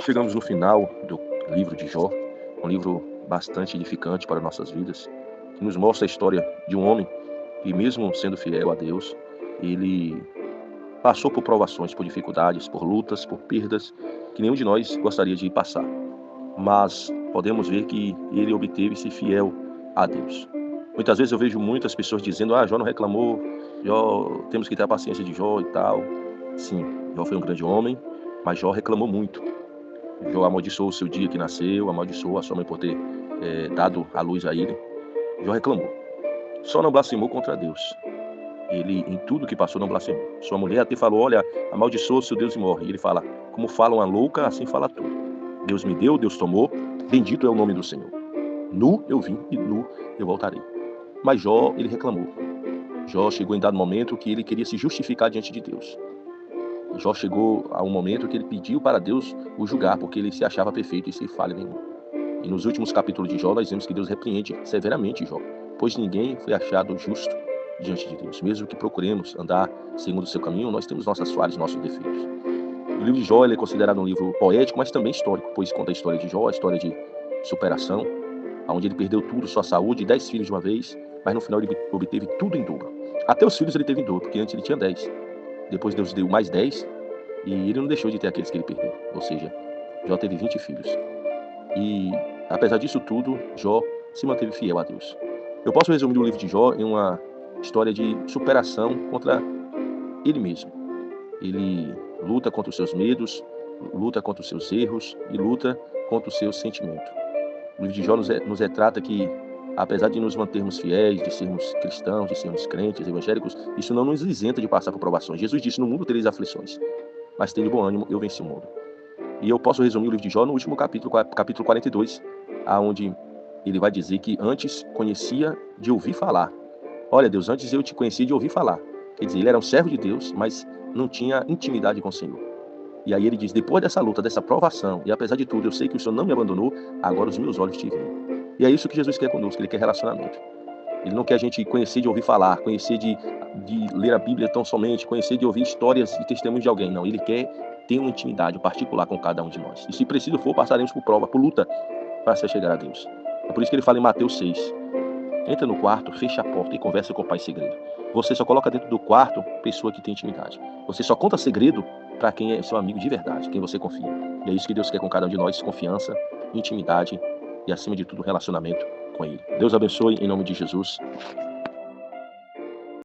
Chegamos no final do livro de Jó, um livro bastante edificante para nossas vidas, que nos mostra a história de um homem que, mesmo sendo fiel a Deus, ele passou por provações, por dificuldades, por lutas, por perdas que nenhum de nós gostaria de passar. Mas podemos ver que ele obteve-se fiel a Deus. Muitas vezes eu vejo muitas pessoas dizendo: Jó não reclamou, Jó, temos que ter a paciência de Jó e tal. Sim, Jó foi um grande homem, mas Jó reclamou muito. Jó amaldiçoou o seu dia que nasceu, amaldiçoou a sua mãe por ter dado a luz a ele. Jó reclamou. Só não blasfemou contra Deus. Ele, em tudo que passou, não blasfemou. Sua mulher até falou: olha, amaldiçoa o seu Deus e morre. E ele fala: como fala uma louca, assim fala tu. Deus me deu, Deus tomou, bendito é o nome do Senhor. Nu eu vim e nu eu voltarei. Mas Jó, ele reclamou. Jó chegou em dado momento que ele queria se justificar diante de Deus. Jó chegou a um momento que ele pediu para Deus o julgar, porque ele se achava perfeito e sem falha nenhuma. E nos últimos capítulos de Jó, nós vemos que Deus repreende severamente Jó, pois ninguém foi achado justo diante de Deus. Mesmo que procuremos andar segundo o seu caminho, nós temos nossas falhas, nossos defeitos. O livro de Jó ele é considerado um livro poético, mas também histórico, pois conta a história de Jó, a história de superação, onde ele perdeu tudo, sua saúde, 10 filhos de uma vez, mas no final ele obteve tudo em dobro. Até os filhos ele teve em dobro, porque antes ele tinha 10. Depois Deus deu mais 10 e ele não deixou de ter aqueles que ele perdeu. Ou seja, Jó teve 20 filhos. E apesar disso tudo, Jó se manteve fiel a Deus. Eu posso resumir o livro de Jó em uma história de superação contra ele mesmo. Ele luta contra os seus medos, luta contra os seus erros e luta contra o seu sentimento. O livro de Jó nos retrata que, apesar de nos mantermos fiéis, de sermos cristãos, de sermos crentes, evangélicos, isso não nos isenta de passar por provações. Jesus disse: no mundo tereis aflições, mas tende bom ânimo, eu venci o mundo. E eu posso resumir o livro de Jó no último capítulo 42, aonde ele vai dizer que antes conhecia de ouvir falar. Olha, Deus, antes eu te conhecia de ouvir falar. Quer dizer, ele era um servo de Deus, mas não tinha intimidade com o Senhor. E aí ele diz: depois dessa luta, dessa provação, e apesar de tudo, eu sei que o Senhor não me abandonou, agora os meus olhos te veem. E é isso que Jesus quer conosco, ele quer relacionamento. Ele não quer a gente conhecer de ouvir falar, conhecer de ler a Bíblia tão somente, conhecer de ouvir histórias e testemunhos de alguém. Não, ele quer ter uma intimidade particular com cada um de nós. E se preciso for, passaremos por prova, por luta, para se chegar a Deus. É por isso que ele fala em Mateus 6. Entra no quarto, fecha a porta e conversa com o Pai em segredo. Você só coloca dentro do quarto pessoa que tem intimidade. Você só conta segredo para quem é seu amigo de verdade, quem você confia. E é isso que Deus quer com cada um de nós: confiança, intimidade e, acima de tudo, relacionamento com Ele. Deus abençoe em nome de Jesus.